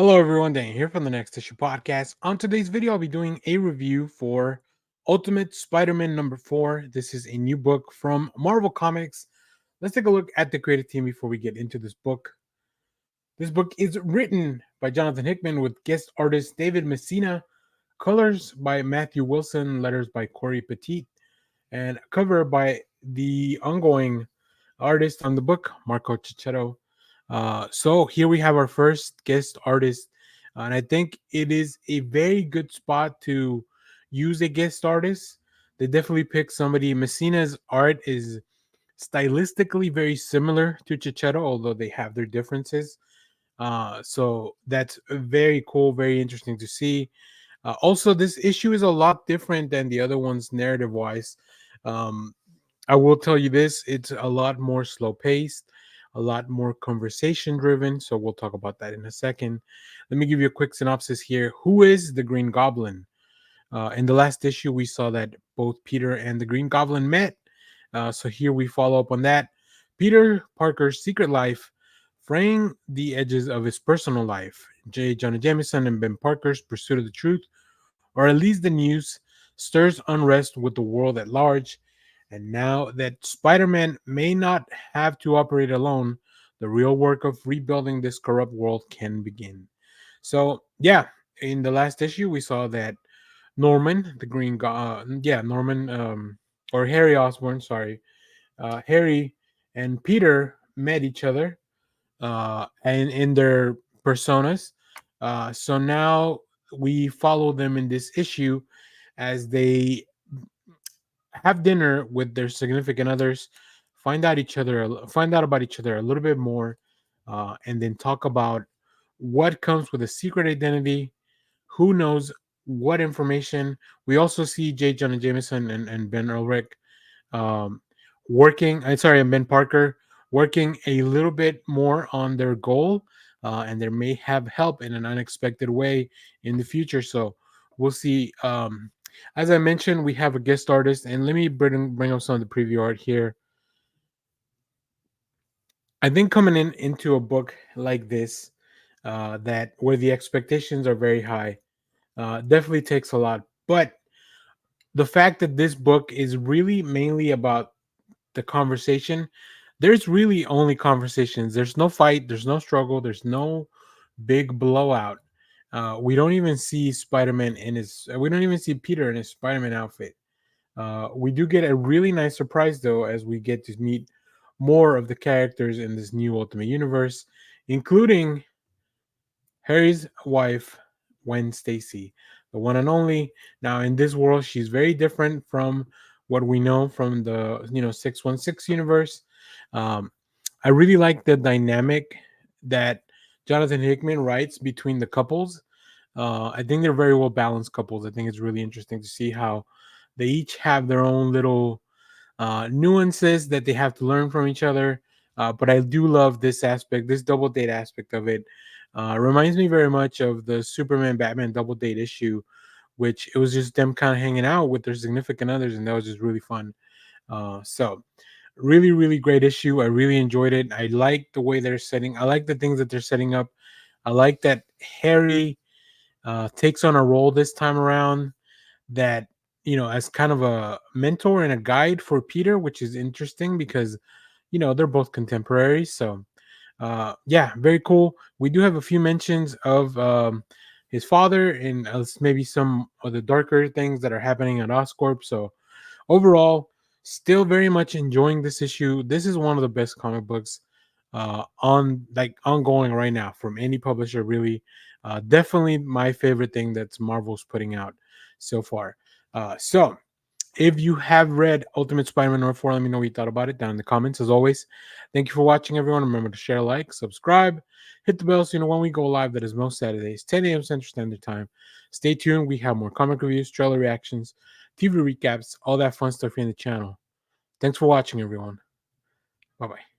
Hello, everyone. Dan here from the Next Issue Podcast. On today's video, I'll be doing a review for Ultimate Spider-Man #4. This is a new book from Marvel Comics. Let's take a look at the creative team before we get into this book. This book is written by Jonathan Hickman with guest artist David Messina, colors by Matthew Wilson, letters by Cory Petit, and cover by the ongoing artist on the book, Marco Checchetto. So here we have our first guest artist, and I think it is a very good spot to use a guest artist. They definitely pick somebody. Messina's art is stylistically very similar to Checchetto, although they have their differences. So that's very cool, very interesting to see. Also, this issue is a lot different than the other ones narrative wise. Um, I will tell you this, it's a lot more slow paced, a lot more conversation driven. So we'll talk about that in a second. Let me give you a quick synopsis here. Who is the Green Goblin? In the last issue, we saw that both Peter and the Green Goblin met. So here we follow up on that. Peter Parker's secret life, fraying the edges of his personal life. J. Jonah Jameson and Ben Parker's pursuit of the truth, or at least the news, stirs unrest with the world at large. And now that Spider Man may not have to operate alone, the real work of rebuilding this corrupt world can begin. So, yeah, in the last issue, we saw that Norman, the Norman, or Harry Osborn, sorry, Harry and Peter met each other and in their personas. So now we follow them in this issue as they have dinner with their significant others, find out about each other a little bit more, and then talk about what comes with a secret identity. Who knows what information? We also see J. Jonah Jameson and Ben Ulrich um, working. I'm sorry, and Ben Parker working a little bit more on their goal, and they may have help in an unexpected way in the future. So we'll see. As I mentioned, we have a guest artist, and let me bring up some of the preview art here. I think coming into a book like this, that where the expectations are very high, definitely takes a lot. But the fact that this book is really mainly about the conversation, there's really only conversations. There's no fight, there's no struggle, there's no big blowout. We don't even see Spider-Man in his we don't even see Peter in his Spider-Man outfit. We do get a really nice surprise though as we get to meet more of the characters in this new Ultimate Universe, including Harry's wife, Gwen Stacy, the one and only. Now, in this world, she's very different from what we know from the 616 universe. Um, I really like the dynamic that Jonathan Hickman writes between the couples. I think they're very well balanced couples. I think it's really interesting to see how they each have their own little nuances that they have to learn from each other. But I do love this aspect, this double date aspect of it. Reminds me very much of the Superman Batman double date issue, which it was just them kind of hanging out with their significant others, and that was just really fun. So, really, really great issue. I really enjoyed it. I like the way they're setting. I like the things that they're setting up. I like that Harry takes on a role this time around that as kind of a mentor and a guide for Peter, which is interesting because they're both contemporaries. So yeah, very cool. We do have a few mentions of his father and maybe some of the darker things that are happening at Oscorp. So overall, still very much enjoying this issue. This is one of the best comic books ongoing right now from any publisher, really. Definitely my favorite thing that's Marvel's putting out so far. So if you have read Ultimate Spider-Man #4, let me know what you thought about it down in the comments. As always, thank you for watching, everyone. Remember to share, like, subscribe, hit the bell so you know when we go live. That is most Saturdays, 10 a.m. Central Standard Time. Stay tuned. We have more comic reviews, trailer reactions, TV recaps, all that fun stuff here in the channel. Thanks for watching, everyone. Bye-bye.